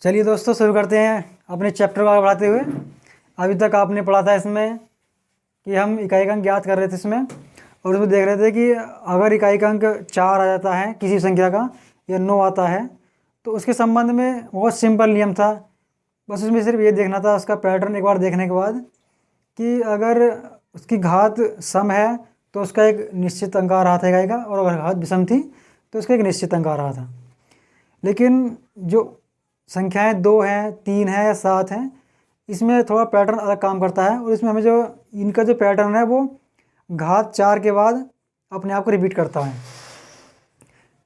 चलिए दोस्तों, शुरू करते हैं अपने चैप्टर को आगे बढ़ाते हुए। अभी तक आपने पढ़ा था इसमें कि हम इकाई का अंक ज्ञात कर रहे थे इसमें, और उसमें देख रहे थे कि अगर इकाई का अंक 4 आ जाता है किसी संख्या का या 9 आता है तो उसके संबंध में बहुत सिंपल नियम था। बस उसमें सिर्फ ये देखना था उसका पैटर्न एक बार देखने के बाद कि अगर उसकी घात सम है तो उसका एक निश्चित अंक आ रहा था इकाई का, और अगर घात विषम थी तो उसका एक निश्चित अंक आ रहा था। लेकिन जो संख्याएं 2 हैं, 3 है या 7 हैं, इसमें थोड़ा पैटर्न अलग काम करता है, और इसमें हमें जो इनका जो पैटर्न है वो घात 4 के बाद अपने आप को रिपीट करता है।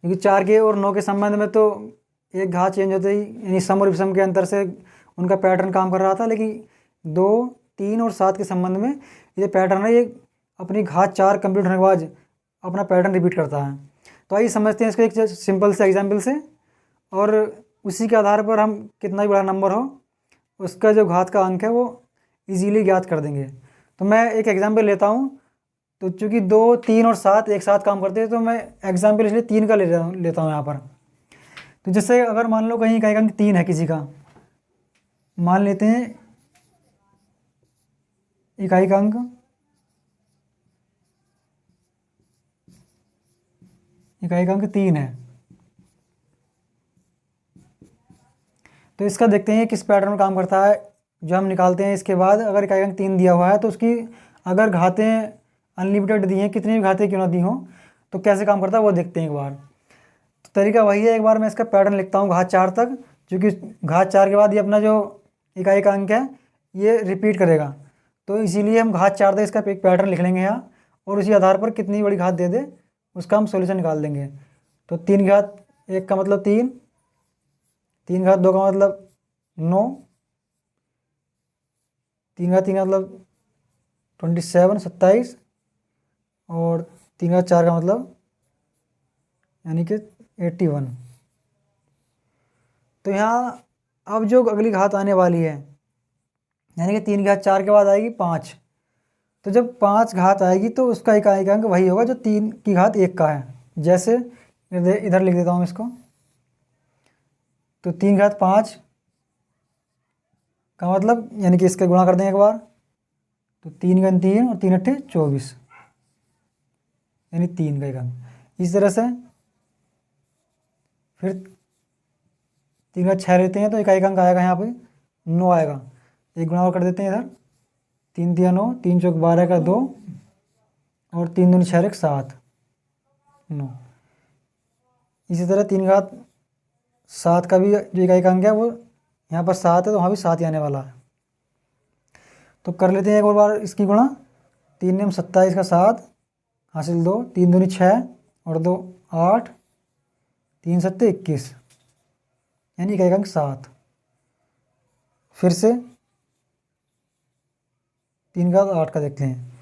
क्योंकि 4 के और 9 के संबंध में तो एक घात चेंज होते ही यानी सम और विषम के अंतर से उनका पैटर्न काम कर रहा था, लेकिन 2, 3 और 7 के संबंध में ये पैटर्न है, ये अपनी घात 4 कंप्लीट होने के बाद अपना पैटर्न रिपीट करता है। तो आइए समझते हैं इसको एक सिंपल से एग्जाम्पल से, और उसी के आधार पर हम कितना भी बड़ा नंबर हो उसका जो घात का अंक है वो इजीली ज्ञात कर देंगे। तो मैं एक एग्जाम्पल लेता हूँ। तो चूँकि 2, 3 और 7 एक साथ काम करते हैं तो मैं एग्जाम्पल इसलिए 3 का लेता हूँ यहाँ पर। तो जैसे अगर मान लो कहीं इकाई का अंक 3 है किसी का, मान लेते हैं इकाई का अंक इकाई का अंक 3 है, तो इसका देखते हैं किस पैटर्न में काम करता है जो हम निकालते हैं। इसके बाद अगर इकाई अंक 3 दिया हुआ है तो उसकी अगर घातें अनलिमिटेड दी हैं, कितनी भी घातें क्यों ना दी हों, तो कैसे काम करता है वो देखते हैं एक बार। तो तरीका वही है, एक बार मैं इसका पैटर्न लिखता हूँ घात 4 तक, क्योंकि घात 4 के बाद ये अपना जो इकाई का अंक है ये रिपीट करेगा, तो इसीलिए हम घात 4 तक इसका एक पैटर्न लिख लेंगे यहाँ, और उसी आधार पर कितनी बड़ी घात दे दे उसका हम सोल्यूशन निकाल देंगे। तो 3 घात 1 का मतलब 3, 3 घात 2 का मतलब 9, 3 घात 3 का मतलब 27 और 3 घात 4 का मतलब यानी कि 81। तो यहाँ अब जो अगली घात आने वाली है यानी कि 3 घात 4 के बाद आएगी 5। तो जब 5 घात आएगी तो उसका इकाई का अंक वही होगा जो 3 की घात 1 का है। जैसे इधर लिख देता हूँ इसको। तो 3 घात 5 का मतलब यानी कि इसका गुणा कर दें एक बार, तो 3 गुना 3 और 3 अट्ठे 24 यानी 3 का एक अंक। इस तरह से फिर 3 का 6 लेते हैं तो इकाई का अंक आएगा यहाँ पे 9 आएगा। एक गुणा और कर देते हैं इधर, 3 दिया 9, 3 चौक 12 का 2 और 3 दूनी 6 7 9। इसी तरह 3 घात 7 का भी जो इकाई का अंक है वो यहाँ पर 7 है, तो वहाँ भी 7 ही आने वाला है। तो कर लेते हैं एक और बार इसकी गुणा। 3 नेम 27 का 7 हासिल 2, 3 दूनी 6 और 2 8, 3 सत्ते 21 यानी इकाई का अंक 7। फिर से 3 का 8 का देखते हैं,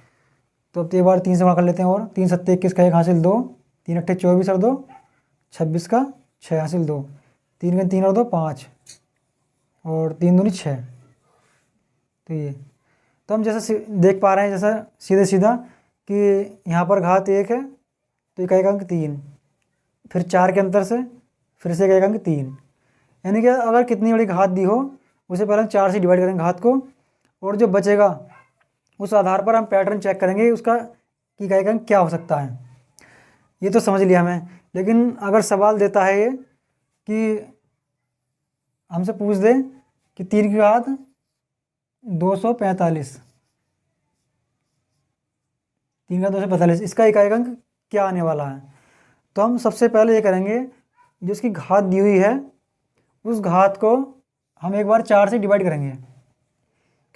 तो अब एक बार 3 से गुणा कर लेते हैं, और 3 सत्ते 21 का 1 हासिल 2, 3 अट्ठे 24 और 2 26 का 6 हासिल 2, 3 का 3 और 2 5 और 3 दूनी 6। तो ये तो हम जैसा देख पा रहे हैं जैसा सीधे सीधा कि यहाँ पर घात 1 है तो इकाई का अंक 3, फिर 4 के अंतर से फिर से इकाई का अंक 3, यानी कि अगर कितनी बड़ी घात दी हो उसे पहले हम 4 से डिवाइड करेंगे घात को, और जो बचेगा उस आधार पर हम पैटर्न चेक करेंगे उसका कि इकाई का अंक क्या हो सकता है। ये तो समझ लिया हमें, लेकिन अगर सवाल देता है ये कि हमसे पूछ दे कि 3 की घात 245, 3 का 245 इसका इकाई का अंक क्या आने वाला है। तो हम सबसे पहले ये करेंगे, जो इसकी घात दी हुई है उस घात को हम एक बार 4 से डिवाइड करेंगे,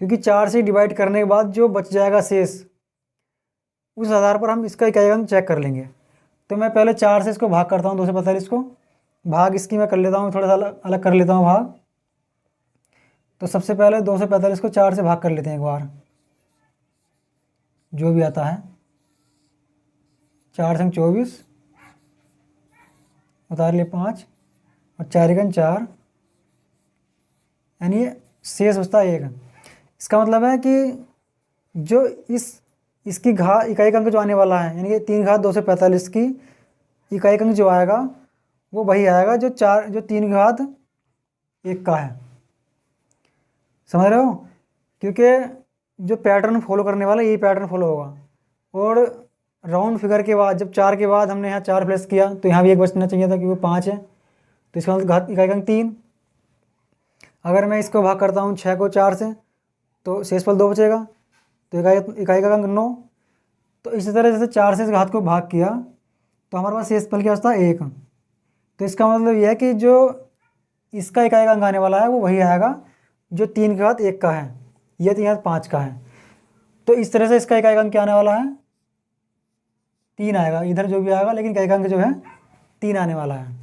क्योंकि 4 से डिवाइड करने के बाद जो बच जाएगा शेष उस आधार पर हम इसका इकाई का अंक चेक कर लेंगे। तो मैं पहले 4 से इसको भाग करता हूँ, 245 को भाग इसकी मैं कर लेता हूँ, थोड़ा सा अलग कर लेता हूँ भाग। तो सबसे पहले 245 को 4 से भाग कर लेते हैं एक बार, जो भी आता है। 4 संग 24 उतार लिए 5 और 4 एकन 4 यानी शेष बचता है 1। इसका मतलब है कि जो इसकी इकाई का अंक जो आने वाला है यानी कि 3 घात 245 की इकाई का अंक जो आएगा वो वही आएगा जो 3 घात 1 का है। समझ रहे हो? क्योंकि जो पैटर्न फॉलो करने वाला यही पैटर्न फॉलो होगा। और राउंड फिगर के बाद जब 4 के बाद हमने यहाँ 4 प्लस किया तो यहाँ भी 1 बचना चाहिए था क्योंकि 5 है, तो इसका मतलब घात इकाई अंक 3। अगर मैं इसको भाग करता हूँ 6 को 4 से तो शेषफल 2 बचेगा, तो इकाई का अंक 9। तो इसी तरह जैसे 4 से इस घात को भाग किया तो हमारे पास शेषफल क्या बचता है 1। तो इसका मतलब यह है कि जो इसका इकाई का अंक आने वाला है वो वही आएगा जो 3 के बाद 1 का है, यह 3 के बाद 5 का है। तो इस तरह से इसका इकाई का अंक क्या आने वाला है 3 आएगा, इधर जो भी आएगा लेकिन इकाई का अंक जो है 3 आने वाला है।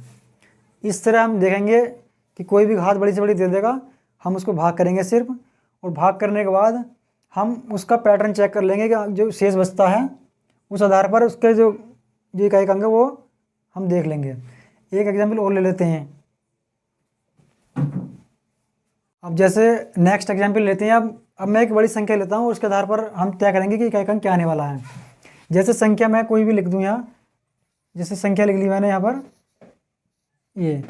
इस तरह हम देखेंगे कि कोई भी घात बड़ी से बड़ी दे देगा, हम उसको भाग करेंगे सिर्फ, और भाग करने के बाद हम उसका पैटर्न चेक कर लेंगे कि जो शेष बचता है उस आधार पर उसके जो इकाई का अंक है वो हम देख लेंगे। एक एग्जाम्पल और ले लेते हैं। अब जैसे नेक्स्ट एग्जाम्पल लेते हैं। अब मैं एक बड़ी संख्या लेता हूँ, उसके आधार पर हम तय करेंगे कि इकाई का अंक क्या आने वाला है। जैसे संख्या मैं कोई भी लिख दूँ यहाँ, जैसे संख्या लिख ली मैंने यहाँ पर ये,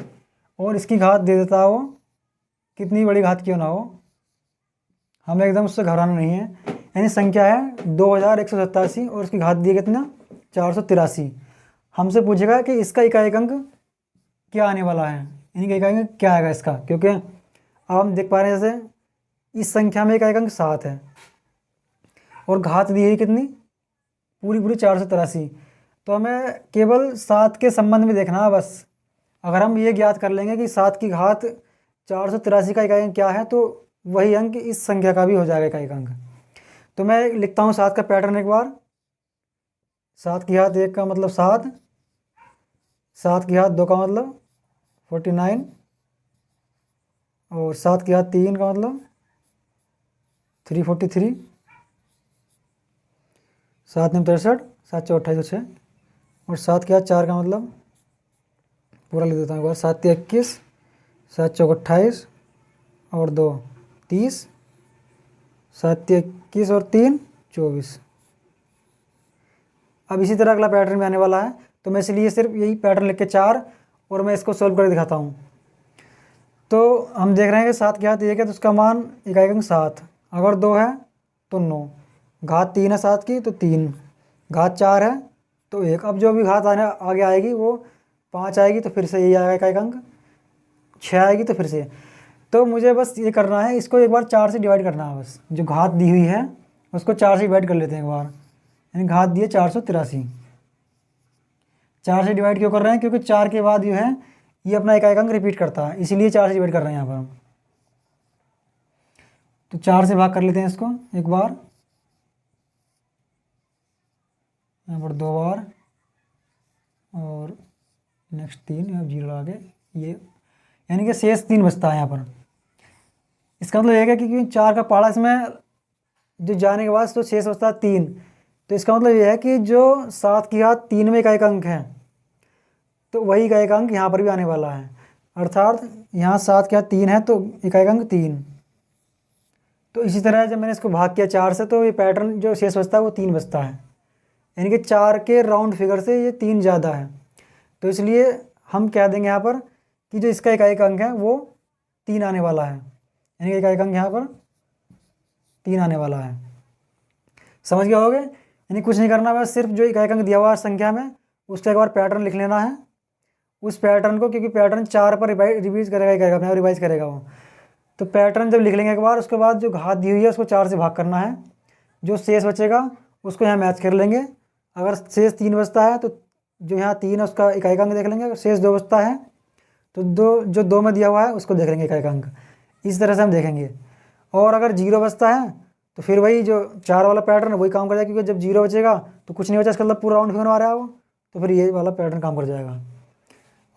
और इसकी घात दे देता हो कितनी बड़ी घात क्यों ना हो, हमें एकदम उससे घबराना नहीं है। यानी संख्या है 2187 और उसकी घात दी है कितना 483। हमसे पूछेगा कि इसका इकाई अंक क्या आने वाला है, यानी कि इकाई अंक क्या आएगा इसका। क्योंकि अब हम देख पा रहे हैं जैसे इस संख्या में इकाई अंक 7 है और घात दी है कितनी पूरी पूरी 483। तो हमें केवल 7 के संबंध में देखना है बस। अगर हम ये ज्ञात कर लेंगे कि 7 की घात 483 का इकाई अंक क्या है तो वही अंक इस संख्या का भी हो जाएगा इकाई अंक। तो मैं लिखता हूँ 7 का पैटर्न एक बार। 7 की घात 1 का मतलब 7, 7 की घात 2 का मतलब 49, और 7 की घात 3 का मतलब 343, 7 9 63, 7 4 28 6, और 7 की घात 4 का मतलब पूरा लिख देता हूँ एक बार। 7 3 21, 7 4 28 और 2 30, 7 3 21 और 3 24। अब इसी तरह अगला पैटर्न में आने वाला है, तो मैं इसलिए सिर्फ यही पैटर्न लिख के 4 और मैं इसको सॉल्व करके दिखाता हूँ। तो हम देख रहे हैं कि 7 की घात 1 है तो उसका मान इकाई अंक 7, अगर 2 है तो 9, घात 3 है 7 की तो 3, घात 4 है तो 1। अब जो भी घात आगे आएगी वो 5 आएगी तो फिर से यही आएगा इकाई अंक, 6 आएगी तो फिर से। तो मुझे बस ये करना है, इसको एक बार 4 से डिवाइड करना है बस। जो घात दी हुई है उसको 4 से डिवाइड कर लेते हैं एक बार। यानी घात दी है 483, 4 से डिवाइड क्यों कर रहे हैं क्योंकि 4 के बाद जो है ये अपना इकाई अंक रिपीट करता है, इसीलिए 4 से डिवाइड कर रहे हैं यहाँ पर हम। तो 4 से भाग कर लेते हैं इसको एक बार, यहाँ पर 2 बार, और नेक्स्ट 3, अब 0 लगा के ये, यानी कि शेष 3 बचता है यहाँ पर। इसका मतलब ये है कि 4 का पहाड़ा इसमें जो जाने के बाद तो शेष बचता है 3। तो इसका मतलब ये है कि जो 7 की घात 3 में इकाई का अंक है तो वही इकाई का अंक यहाँ पर भी आने वाला है। अर्थात यहाँ 7 की घात 3 है तो इकाई का अंक 3। तो इसी तरह जब मैंने इसको भाग किया 4 से तो ये पैटर्न जो शेष बचता है वो 3 बचता है। यानी कि 4 के राउंड फिगर से ये 3 ज़्यादा है, तो इसलिए हम कह देंगे यहाँ पर कि जो इसका इकाई का अंक है वो 3 आने वाला है। यानी कि इकाई का अंक यहाँ पर 3 आने वाला है। समझ गए होगे? यानी कुछ नहीं करना, बस सिर्फ जो इकाई का अंक दिया हुआ है संख्या में उसका एक बार पैटर्न लिख लेना है। उस पैटर्न को, क्योंकि पैटर्न 4 पर रिवाइज करेगा अपने रिवाइज करेगा वो, तो पैटर्न जब लिख लेंगे एक बार उसके बाद जो घात दी हुई है उसको 4 से भाग करना है। जो शेष बचेगा उसको यहाँ मैच कर लेंगे। अगर शेष 3 बचता है तो जो यहाँ 3 है उसका इकाई का अंक देख लेंगे। अगर शेष 2 बचता है तो जो 2 में दिया हुआ है उसको देख लेंगे इकाई का अंक। इस तरह से हम देखेंगे। और अगर 0 बचता है तो फिर वही जो 4 वाला पैटर्न है वही काम कर जाएगा, क्योंकि जब 0 बचेगा तो कुछ नहीं बचा, इसका मतलब पूरा राउंड फिगर आ रहा है वो, तो फिर ये वाला पैटर्न काम कर जाएगा।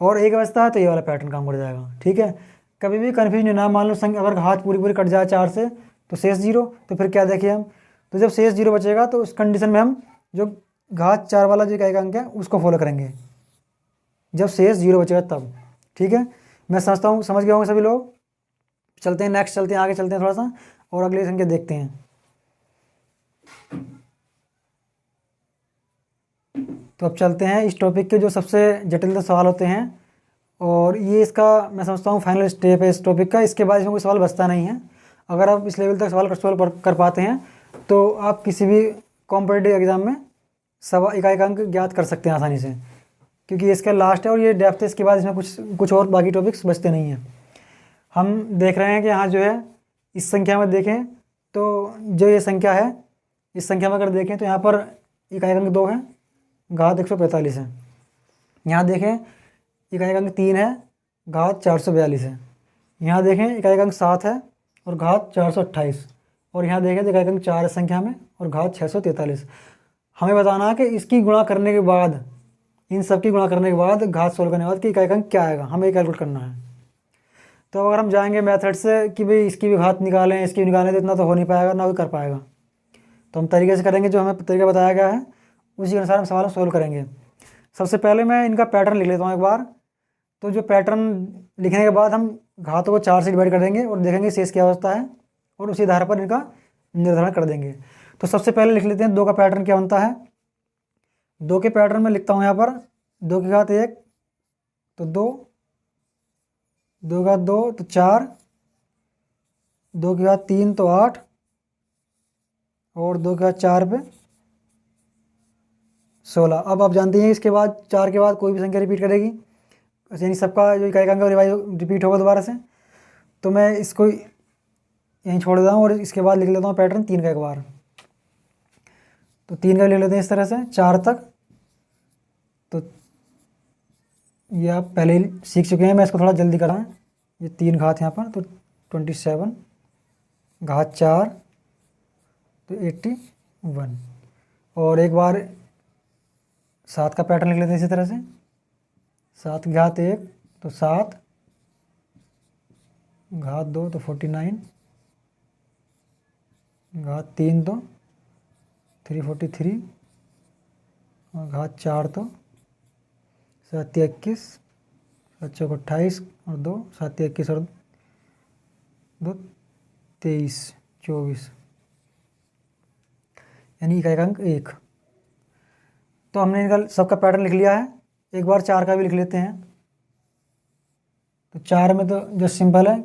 और 1 बचता है तो ये वाला पैटर्न काम कर जाएगा। ठीक है, कभी भी कन्फ्यूज नहीं ना। मान लो संख्या अगर घात पूरी पूरी कट जाए 4 से तो शेष 0, तो फिर क्या देखिए हम, तो जब शेष 0 बचेगा तो उस कंडीशन में हम जो घात 4 वाला जो इकाई का अंक है उसको फॉलो करेंगे, जब शेष 0 बचेगा तब। ठीक है, मैं समझता हूँ समझ गए होंगे सभी लोग। चलते हैं नेक्स्ट, चलते हैं आगे, चलते हैं थोड़ा सा और अगली संख्या देखते हैं। तो अब चलते हैं इस टॉपिक के जो सबसे जटिल सवाल होते हैं और ये इसका मैं समझता हूँ फाइनल स्टेप है इस टॉपिक का। इसके बाद इसमें कोई सवाल बचता नहीं है। अगर आप इस लेवल तक सवाल सॉल्व कर पाते हैं तो आप किसी भी कॉम्पिटिटिव एग्ज़ाम में इकाई का अंक ज्ञात कर सकते हैं आसानी से, क्योंकि ये इसका लास्ट है और ये डेप्थ है। इसके बाद इसमें कुछ और बाकी टॉपिक्स बचते नहीं हैं। हम देख रहे हैं कि यहाँ जो है इस संख्या में देखें तो जो ये संख्या है, इस संख्या में अगर देखें तो यहाँ पर इकाई अंक 2 है, घात 145 है। यहाँ देखें इकाई अंक 3 है, घात 442 है। यहाँ देखें इकाई अंक 7 है और घात 428। और यहाँ देखें तो इकाई अंक 4 है संख्या में और घात 643। हमें बताना है कि इसकी गुणा करने के बाद, इन सब की गुणा करने के बाद, घात सोल्व करने के बाद कि इकाई अंक क्या आएगा, हमें कैलकुलेट करना है। तो अगर हम जाएंगे मेथड से कि भाई इसकी भी घात निकालें, इसकी भी निकालें, तो इतना तो हो नहीं पाएगा, ना कोई कर पाएगा। तो हम तरीके से करेंगे, जो हमें तरीका बताया गया है उसी के अनुसार हम सवाल सोल्व करेंगे। सबसे पहले मैं इनका पैटर्न लिख लेता हूँ एक बार। तो जो पैटर्न लिखने के बाद हम घातों को 4 से डिवाइड कर देंगे और देखेंगे शेष क्या होता है और उसी आधार पर इनका निर्धारण कर देंगे। तो सबसे पहले लिख लेते हैं 2 का पैटर्न क्या बनता है। 2 के पैटर्न में लिखता हूँ यहाँ पर 2 की घात 1 तो 2, 2 की घात 2 तो 4, 2 की घात 3 तो 8 और 2 की घात 4 पे 16। अब आप जानते हैं इसके बाद 4 के बाद कोई भी संख्या रिपीट करेगी, यानी सबका जो इकाई का अंक रिपीट होगा दोबारा से। तो मैं इसको यहीं छोड़ देता हूँ और इसके बाद लिख लेता हूँ पैटर्न 3 का एक बार। तो 3 का लिख लेते हैं इस तरह से 4 तक। तो ये आप पहले ही सीख चुके हैं, मैं इसको थोड़ा जल्दी कराएं। ये 3 घात यहाँ पर तो 27, घात 4 तो 81। और एक बार 7 का पैटर्न लिख लेते हैं इसी तरह से। 7 की घात 1 तो 7, घात 2 तो 49, घात 3 तो 343 और घात 4 तो 7 21, 7 चौक 28 और 2 7 21 और 2 23 24, यानी इकाई का अंक 1। तो हमने इनका सबका पैटर्न लिख लिया है। एक बार 4 का भी लिख लेते हैं। तो 4 में तो जो सिंपल है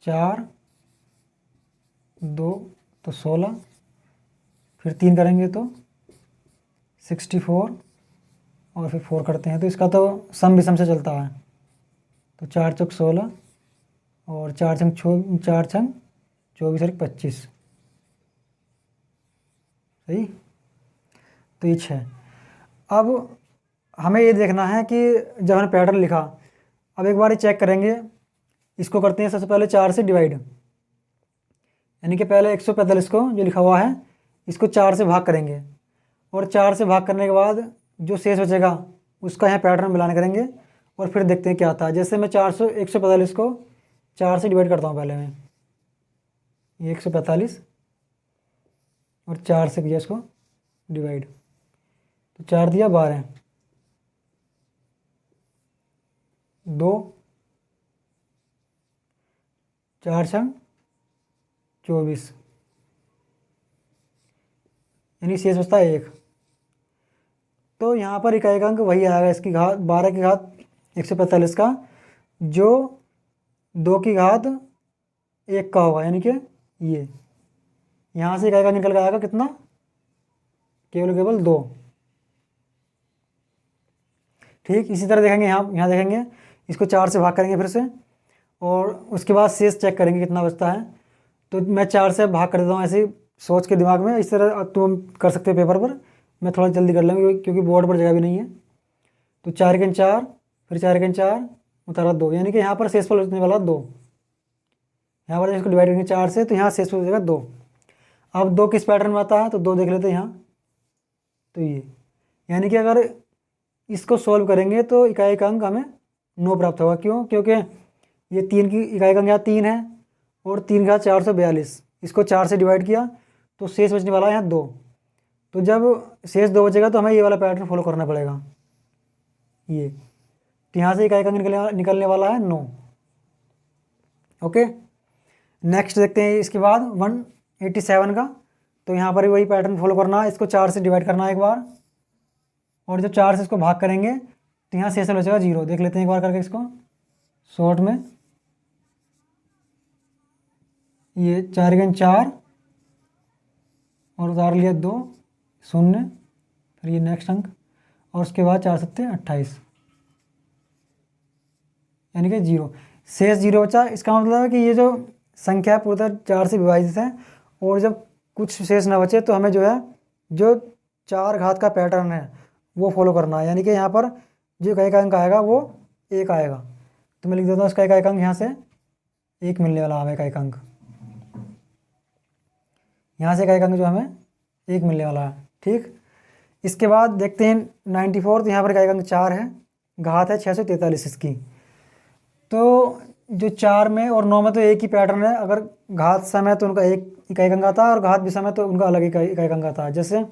4, 2 तो 16, फिर 3 करेंगे तो 64 और फिर 4 करते हैं तो इसका तो सम विषम से चलता है। तो 4 चौक 16 और 4 छंग 24 और 25, सही। तो ये 6। अब हमें ये देखना है कि जब हमने पैटर्न लिखा, अब एक बार ये चेक करेंगे। इसको करते हैं सबसे पहले 4 से डिवाइड, यानी कि पहले 145 को जो लिखा हुआ है इसको 4 से भाग करेंगे और 4 से भाग करने के बाद जो शेष बचेगा उसका यहाँ पैटर्न मिलान करेंगे और फिर देखते हैं क्या आता है। जैसे मैं 145 को 4 से डिवाइड करता हूँ। पहले मैं ये 145 और 4 से किया इसको डिवाइड, तो 4 दिया 12, 2 4 छंग 24, यानी शेष बचता है 1। तो यहाँ पर इकाई का अंक वही आएगा, इसकी घात 12 की घात 145 का, जो 2 की घात 1 का होगा, यानी कि ये यहाँ से इकाई का निकल के आएगा कितना, केवल 2। ठीक इसी तरह देखेंगे यहाँ देखेंगे, इसको 4 से भाग करेंगे फिर से और उसके बाद शेष चेक करेंगे कितना बचता है। तो मैं 4 से भाग कर देता हूँ ऐसे ही सोच के दिमाग में। इस तरह तुम कर सकते हो पेपर पर, मैं थोड़ा जल्दी कर लूँगी क्योंकि बोर्ड पर जगह भी नहीं है। तो 4 के 4 फिर 4 के 4 उतारा 2, यानी कि यहाँ पर शेषफल बचने वाला 2। यहाँ पर इसको डिवाइड करेंगे 4 से तो यहाँ शेषफल बचेगा 2। अब 2 किस पैटर्न में आता है तो 2 देख लेते हैं यहाँ। तो ये यानी कि अगर इसको सॉल्व करेंगे तो इकाई का अंक हमें 9 प्राप्त होगा। क्यों? क्योंकि ये 3 की इकाई का अंक यहाँ 3 है और 3 का 442, इसको 4 से डिवाइड किया तो शेष बचने वाला है यहाँ 2। तो जब शेष 2 बचेगा तो हमें ये वाला पैटर्न फॉलो करना पड़ेगा। ये तो यहाँ से इकाई का अंक निकलने वाला है 9। ओके, नेक्स्ट देखते हैं इसके बाद 187 का। तो यहाँ पर भी वही पैटर्न फॉलो करना है, इसको 4 से डिवाइड करना है एक बार और जब 4 से इसको भाग करेंगे तो यहाँ शेष बचेगा 0। देख लेते हैं एक बार करके इसको शॉर्ट में। ये 4 × 4 और उतार लिया 2 0, फिर ये नेक्स्ट अंक और उसके बाद 4 × 7 = 28, यानी कि 0। शेष 0 बचा। इसका मतलब है कि ये जो संख्या पूरी 4 से विभाजित है और जब कुछ शेष ना बचे तो हमें जो है जो 4 घात का पैटर्न है वो फॉलो करना है, यानी कि यहाँ पर जो इकाई का अंक आएगा वो 1 आएगा। तो मैं लिख देता हूँ इसका इकाई का अंक यहाँ से 1 मिलने वाला हमें इकाई का अंक, यहाँ से इकाई का अंक जो हमें 1 मिलने वाला है। ठीक, इसके बाद देखते हैं 94। तो यहाँ पर इकाई का अंक 4 है, घात है 643 इसकी। तो जो 4 में और 9 में तो एक ही पैटर्न है, अगर घात सम है तो उनका एक इकाई का अंक आता है और घात विषम है तो उनका अलग इकाई का अंक आता है। जैसे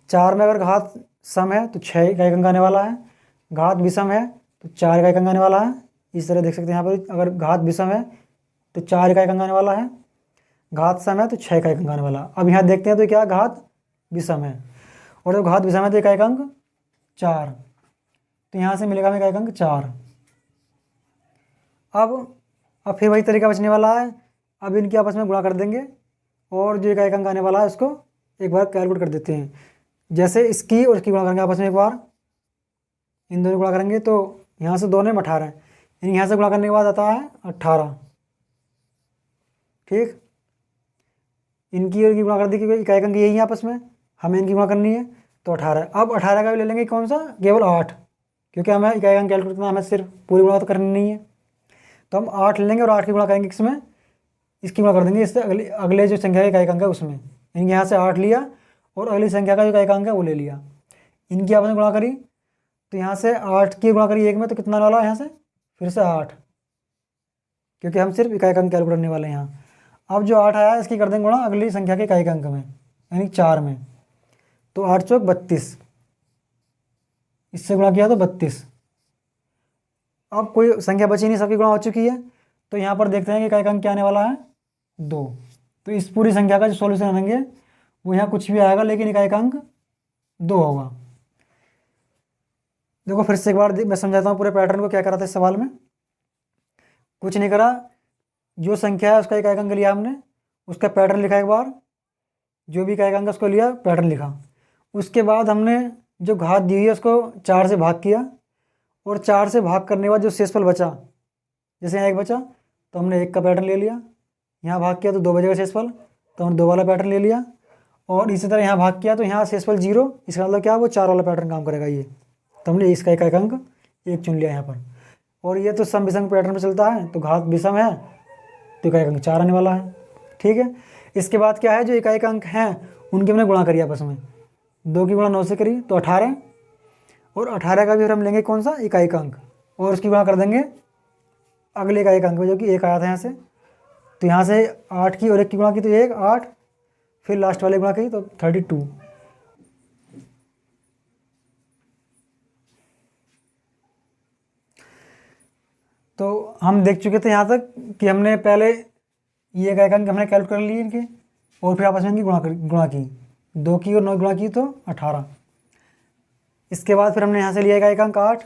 4 में अगर घात सम है तो 6 इकाई का अंक आने वाला है, घात विषम है तो 4 इकाई का अंक आने वाला है। इस तरह देख सकते हैं यहाँ पर अगर घात विषम है तो 4 इकाई का अंक आने वाला है, घात सम है तो 6 इकाई का अंक आने वाला। अब यहाँ देखते हैं तो क्या घात विषम है, और जब घात विषम है तो इकाई का अंक 4, तो यहाँ से मिलेगा हमें इकाई का अंक 4। अब फिर वही तरीका बचने वाला है। अब इनके आपस में गुणा कर देंगे और जो इकाई का अंक आने वाला है उसको एक बार कैलकुलेट कर देते हैं। जैसे इसकी और इसकी गुणा करेंगे आपस में एक बार, इन दोनों गुणा करेंगे तो यहाँ से 2 ने 18, यानी यहाँ से गुणा करने के बाद आता है 18। ठीक, इनकी और की गुणा कर दी क्योंकि इकाई का अंक यही है आपस में, हमें इनकी गुणा करनी है तो 18। अब 18 का भी ले लेंगे कौन सा, केवल 8, क्योंकि हमें इकाई का अंक कैलकुलेट करना, हमें सिर्फ पूरी गुणा तो करनी नहीं है। तो हम 8 ले लेंगे और 8 की गुणा करेंगे किसमें, इसकी गुणा कर देंगे इससे अगले जो संख्या का इकाई का अंक है उसमें, यानी यहाँ से 8 लिया और अगली संख्या का जो इकाई का अंक है वो ले लिया। इनकी आपस में गुणा करी तो यहाँ से 8 की गुणा करी 1 में तो कितना वाला है, यहाँ से फिर से 8, क्योंकि हम सिर्फ इकाई का अंक कैलकुलेट करने वाले हैं यहाँ। अब जो 8 आया इसकी कर देंगे गुणा अगली संख्या के इकाई का अंक में, यानी 4 में, तो 8 चौक 32, इससे गुणा किया तो 32। अब कोई संख्या बची नहीं, सबकी गुणा हो चुकी है। तो यहाँ पर देखते हैं कि इकाई का अंक क्या आने वाला है, 2। तो इस पूरी संख्या का जो सॉल्यूशन आएंगे वो यहाँ कुछ भी आएगा लेकिन इकाई का अंक 2 होगा। देखो फिर से एक बार मैं समझाता हूँ पूरे पैटर्न को, क्या करा था इस सवाल में। कुछ नहीं करा, जो संख्या है उसका इकाई का अंक लिया हमने, उसका पैटर्न लिखा एक बार, जो भी इकाई का अंक उसको लिया पैटर्न लिखा। उसके बाद हमने जो घात दी हुई है उसको 4 से भाग किया और 4 से भाग करने के बाद जो शेषफल बचा, जैसे यहाँ 1 बचा तो हमने 1 का पैटर्न ले लिया, यहाँ भाग किया तो 2 बचेगा शेषफल तो हमने 2 वाला पैटर्न ले लिया, और इसी तरह यहाँ भाग किया तो यहाँ शेषफल 0, इसका मतलब क्या, वो 4 वाला पैटर्न काम करेगा ये। तो हमने इसका इकाई का अंक 1 चुन लिया यहाँ पर। और ये तो सम विषम पैटर्न में चलता है, तो घात विषम है तो इकाई का अंक 4 आने वाला है। ठीक है, इसके बाद क्या है, जो इकाई का अंक हैं उनकी हमने गुणा करी आपस में, 2 की गुणा 9 से करी तो 18, और 18 का भी फिर हम लेंगे कौन सा, इकाई का अंक, और उसकी गुणा कर देंगे अगले इकाई का अंक में जो कि 1 आया था यहाँ से। तो यहाँ से 8 की और 1 की गुणा की तो 1 8, फिर लास्ट वाले गुणा की तो 32। तो हम देख चुके थे यहाँ तक कि हमने पहले ये इकाई का अंक हमने कैलकुलेट कर लिए इनके, और फिर आपस में इनकी गुणा की 2 की और 9 गुणा की तो 18। इसके बाद फिर हमने यहाँ से लिया इकाई का अंक 8,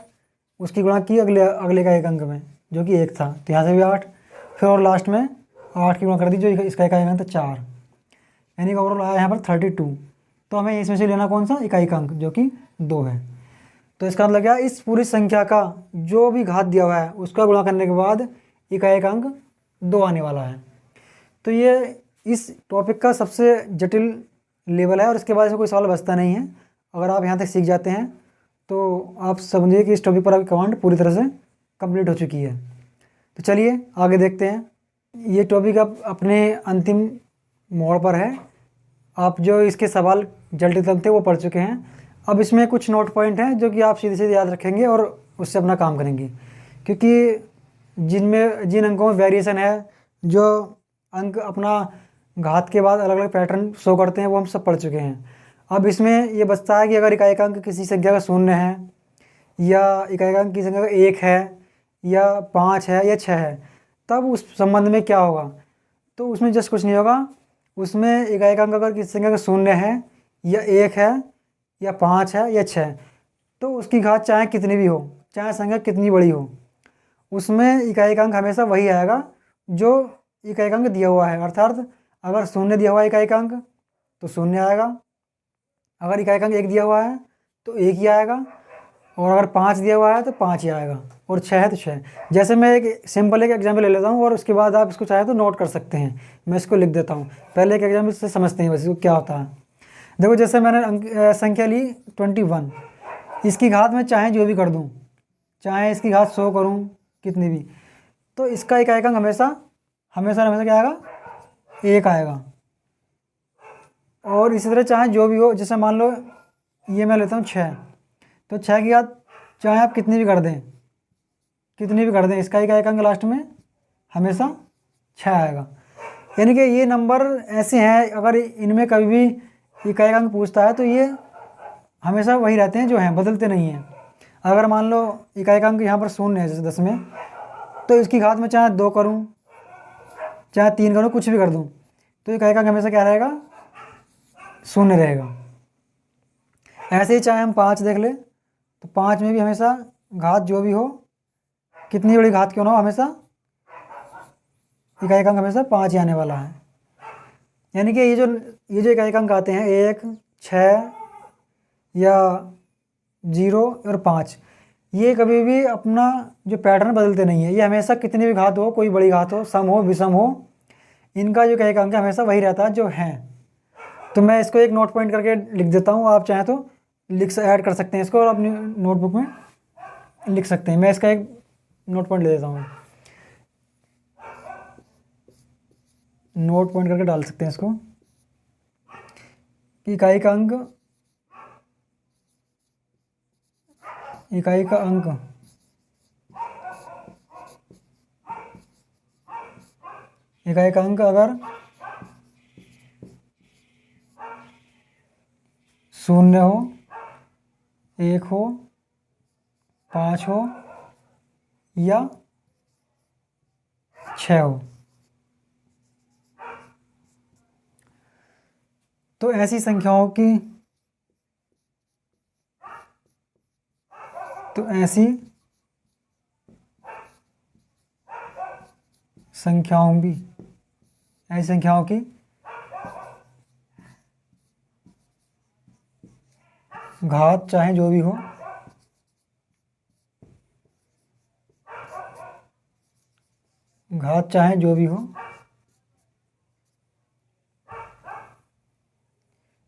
उसकी गुणा की अगले इकाई का अंक में जो कि 1 था, तो यहाँ से भी 8, फिर और लास्ट में 8 की गुणा कर दी जो इसका इकाई का अंक था 4, यानी कि ओवरऑल आया यहाँ पर 32। तो हमें इसमें से लेना कौन सा, इकाई का अंक जो कि 2 है। तो इसका मतलब क्या, इस पूरी संख्या का जो भी घात दिया हुआ है उसका गुणा करने के बाद इकाई का अंक 2 आने वाला है। तो ये इस टॉपिक का सबसे जटिल लेवल है और इसके बाद से कोई सवाल बचता नहीं है। अगर आप यहाँ तक सीख जाते हैं तो आप समझिए कि इस टॉपिक पर आपकी कमांड पूरी तरह से कंप्लीट हो चुकी है। तो चलिए आगे देखते हैं। ये टॉपिक अब अपने अंतिम मोड़ पर है। आप जो इसके सवाल जल्दी थे वो पढ़ चुके हैं। अब इसमें कुछ नोट पॉइंट हैं जो कि आप सीधे सीधे याद रखेंगे और उससे अपना काम करेंगे, क्योंकि जिन अंकों में वेरिएशन है, जो अंक अपना घात के बाद अलग अलग पैटर्न शो करते हैं, वो हम सब पढ़ चुके हैं। अब इसमें ये बचता है कि अगर इकाई का अंक किसी संख्या का 0 है या इकाई का अंक किसी संख्या का 1 है या 5 है या 6 है, तब उस संबंध में क्या होगा। तो उसमें जस्ट कुछ नहीं होगा। उसमें इकाई का अंक अगर किसी संख्या का 0 है या 1 है या 5 है या 6, तो उसकी घात चाहे कितनी भी हो, चाहे संख्या कितनी बड़ी हो, उसमें इकाई का अंक हमेशा वही आएगा जो इकाई का अंक दिया हुआ है। अर्थात अगर शून्य दिया हुआ है इकाई का अंक तो शून्य आएगा, अगर इकाई का अंक 1 दिया हुआ है तो 1 ही आएगा, और अगर 5 दिया हुआ है तो 5 ही आएगा, और 6 है तो 6। जैसे मैं एक सिंपल एक एग्जाम्पल ले लेता हूँ और उसके बाद आप इसको चाहे तो नोट कर सकते हैं। मैं इसको लिख देता हूँ, पहले एक एग्जाम्पल से समझते हैं बस इसको क्या होता है। देखो जैसे मैंने संख्या ली 21, इसकी घात मैं चाहे जो भी कर दूँ, चाहे इसकी घात 100 करूँ कितनी भी, तो इसका इकाई का अंक हमेशा हमेशा हमेशा क्या आएगा, 1 आएगा। और इसी तरह चाहे जो भी हो, जैसे मान लो ये मैं लेता हूँ 6, तो 6 की घात चाहे आप कितनी भी कर दें, कितनी भी कर दें, इसका इकाई का अंक लास्ट में हमेशा 6 आएगा। यानी कि ये नंबर ऐसे हैं, अगर इनमें कभी भी इकाई का अंक पूछता है तो ये हमेशा वही रहते हैं जो हैं, बदलते नहीं हैं। अगर मान लो इकाई का अंक यहाँ पर 0 है जैसे 10 में, तो इसकी घात में चाहे 2 करूँ चाहे 3 करूँ, कुछ भी कर दूँ, तो इकाई का अंक हमेशा क्या रहेगा, 0 रहेगा। ऐसे ही चाहे हम 5 देख ले, तो 5 में भी हमेशा घात जो भी हो, कितनी बड़ी घात क्यों ना हो, हमेशा इकाई का अंक हमेशा 5 ही आने वाला है। यानी कि ये जो इकाई का अंक आते हैं 1, 6 या 0 और 5, ये कभी भी अपना जो पैटर्न बदलते नहीं है। ये हमेशा कितनी भी घात हो, कोई बड़ी घात हो, सम हो, विषम हो, इनका जो इकाई का अंक हमेशा वही रहता है जो है। तो मैं इसको एक नोट पॉइंट करके लिख देता हूँ, आप चाहें तो ऐड कर सकते हैं इसको और अपनी नोटबुक में लिख सकते हैं। मैं इसका एक नोट पॉइंट ले देता हूँ, नोट पॉइंट करके डाल सकते हैं इसको कि इकाई का अंक अगर 0 हो, 1 हो, 5 हो या 6 हो, तो ऐसी संख्याओं की ऐसी संख्याओं की घात चाहे जो भी हो,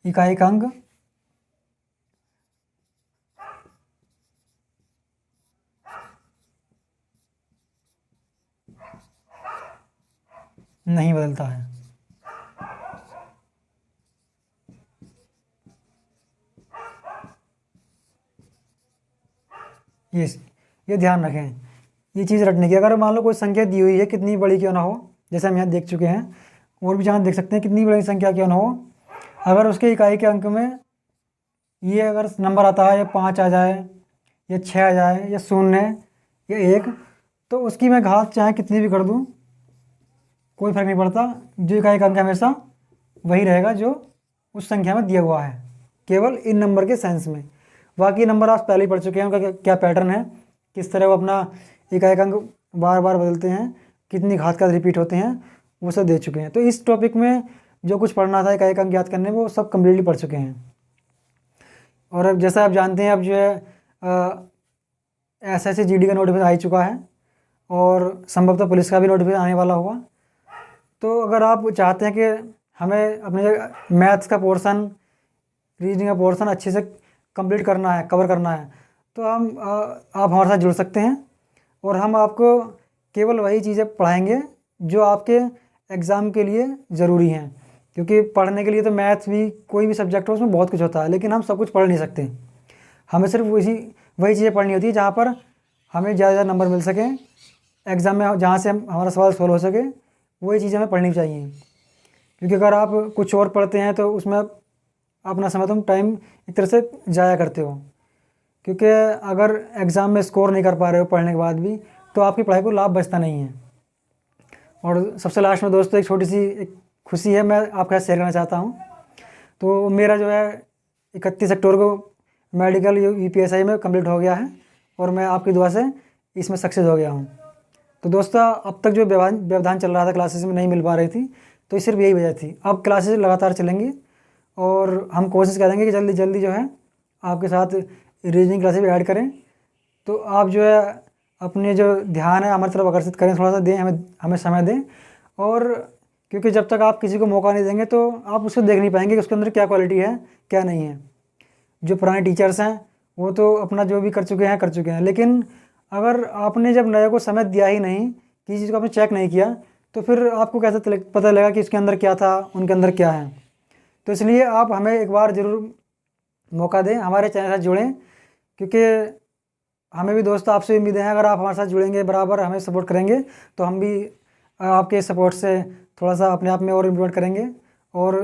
इकाई का अंक नहीं बदलता है। ये ध्यान रखें, ये चीज़ रटने की। अगर मान लो कोई संख्या दी हुई है, कितनी बड़ी क्यों ना हो, जैसे हम यहाँ देख चुके हैं, और भी जहाँ देख सकते हैं, कितनी बड़ी संख्या क्यों ना हो, अगर उसके इकाई के अंक में ये अगर नंबर आता है, या 5 आ जाए, या 6 आ जाए, या 0 या 1, तो उसकी मैं घात चाहे कितनी भी कर दूँ, कोई फर्क नहीं पड़ता। जो इकाई का अंक हमेशा वही रहेगा जो उस संख्या में दिया हुआ है, केवल इन नंबर के सेंस में। बाकी नंबर आप पहले ही पढ़ चुके हैं, उनका क्या पैटर्न है, किस तरह वो अपना इकाई का अंक बार बार बदलते हैं, कितनी घात का रिपीट होते हैं, वो सब दे चुके हैं। तो इस टॉपिक में जो कुछ पढ़ना था इकाई का अंक ज्ञात करने में, वो सब कम्प्लीटली पढ़ चुके हैं। और अब जैसा आप जानते हैं, अब जो है SSC GD का नोटिफिकेशन आ ही चुका है, और संभवतः पुलिस का भी नोटिफिकेशन आने वाला होगा। तो अगर आप चाहते हैं कि हमें अपने मैथ्स का पोर्शन, रीजनिंग का पोर्शन अच्छे से कंप्लीट करना है, कवर करना है, तो आप हमारे साथ जुड़ सकते हैं, और हम आपको केवल वही चीज़ें पढ़ाएंगे जो आपके एग्ज़ाम के लिए ज़रूरी हैं। क्योंकि पढ़ने के लिए तो मैथ्स भी, कोई भी सब्जेक्ट हो, उसमें बहुत कुछ होता है, लेकिन हम सब कुछ पढ़ नहीं सकते। हमें सिर्फ वही चीज़ें पढ़नी होती है जहाँ पर हमें ज़्यादा नंबर मिल सकें एग्ज़ाम में, जहाँ से हमारा सवाल सोल्व हो सके, वही चीज़ें हमें पढ़नी चाहिए। क्योंकि अगर आप कुछ और पढ़ते हैं तो उसमें अपना समय, तुम टाइम एक तरह से ज़ाया करते हो। क्योंकि अगर एग्ज़ाम में स्कोर नहीं कर पा रहे हो पढ़ने के बाद भी, तो आपकी पढ़ाई को लाभ बचता नहीं है। और सबसे लास्ट में दोस्तों, एक छोटी सी एक खुशी है, मैं आपके साथ शेयर करना चाहता हूँ। तो मेरा जो है 31 अक्टूबर को मेडिकल UPSI में कंप्लीट हो गया है, और मैं आपकी दुआ से इसमें सक्सेस हो गया हूँ। तो दोस्तों अब तक जो व्यवधान चल रहा था, क्लासेस में नहीं मिल पा रही थी, तो सिर्फ यही वजह थी। अब क्लासेस लगातार चलेंगी और हम कोशिश करेंगे कि जल्दी जल्दी जो है आपके साथ रीजनिंग क्लासेस भी ऐड करें। तो आप जो है अपने जो ध्यान है हमारी तरफ आकर्षित करें, थोड़ा सा दें, हमें समय दें। और क्योंकि जब तक आप किसी को मौका नहीं देंगे तो आप उसको देख नहीं पाएंगे कि उसके अंदर क्या क्वालिटी है क्या नहीं है। जो पुराने टीचर्स हैं वो तो अपना जो भी कर चुके हैं, लेकिन अगर आपने जब नए को समय दिया ही नहीं, किसी चीज़ को आपने चेक नहीं किया, तो फिर आपको कैसे पता लगा कि इसके अंदर क्या था, उनके अंदर क्या है। तो इसलिए आप हमें एक बार ज़रूर मौका दें, हमारे चैनल से जुड़ें, क्योंकि हमें भी दोस्तों आपसे उम्मीदें हैं। अगर आप हमारे साथ जुड़ेंगे, बराबर हमें सपोर्ट करेंगे, तो हम भी आपके सपोर्ट से थोड़ा सा अपने आप में और इम्प्रूव करेंगे। और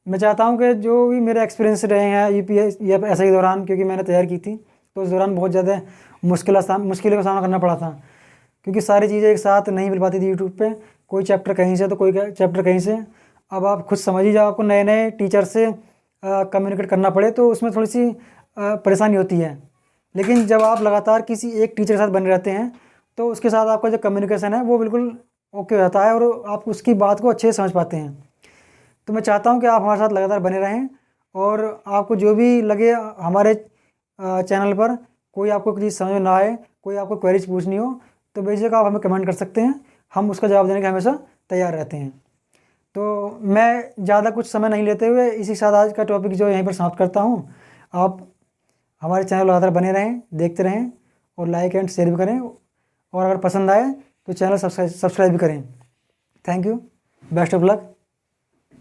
मैं चाहता हूं कि जो भी मेरे एक्सपीरियंस रहे हैं यूपीएस या ऐसे के दौरान, क्योंकि मैंने तैयारी की थी, तो उस दौरान बहुत ज़्यादा मुश्किलों का सामना करना पड़ा था, क्योंकि सारी चीज़ें एक साथ नहीं मिल पाती थी यूट्यूब पे। कोई चैप्टर कहीं से तो कोई चैप्टर कहीं से। अब आप खुद समझ ही जाओ, आपको नए नए टीचर से कम्युनिकेट करना पड़े तो उसमें थोड़ी सी परेशानी होती है। लेकिन जब आप लगातार किसी एक टीचर के साथ बने रहते हैं तो उसके साथ आपका जो कम्युनिकेशन है वो बिल्कुल ओके हो जाता है और आप उसकी बात को अच्छे से समझ पाते हैं। तो मैं चाहता हूं कि आप हमारे साथ लगातार बने रहें, और आपको जो भी लगे हमारे चैनल पर कोई आपको चीज़ समझ में ना आए, कोई आपको क्वेरीज पूछनी हो, तो बेझिझक आप हमें कमेंट कर सकते हैं, हम उसका जवाब देने के हमेशा तैयार रहते हैं। तो मैं ज़्यादा कुछ समय नहीं लेते हुए इसी के साथ आज का टॉपिक जो यहीं पर समाप्त करता हूँ। आप हमारे चैनल लगातार बने रहें, देखते रहें और लाइक एंड शेयर भी करें, और अगर पसंद आए तो चैनल सब्सक्राइब भी करें। Thank you, best of luck.